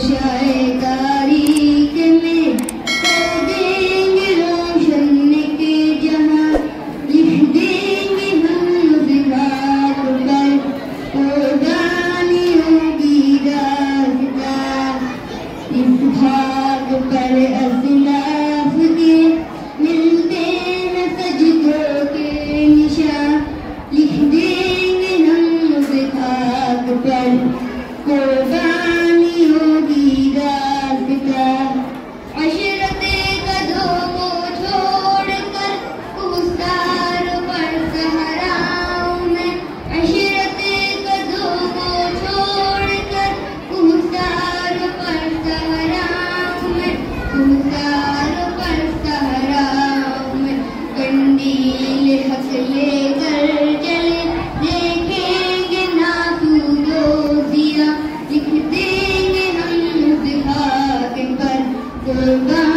रोशाए तारीख में कर देंगे रोशन के जहां, लिख देंगे हम दिमाग पर कुर्बानी होगी रास्ता। इस भाग पर असलाफ के मिलते न सजदों के निशान, लिख देंगे हम दिमाग पर कुर्बानी होगी रास्ता। अशरते कदों को छोड़कर गुस्तार पर सहराऊं मैं, अशरते कदों को छोड़कर गुस्तार पर सहराऊं मैं, गुस्तार पर सहराऊं मैं। कंदील हक लेकर चले देखेंगे ना सूरज दिया, लिख देंगे हम दिहाक पर कुर्बानी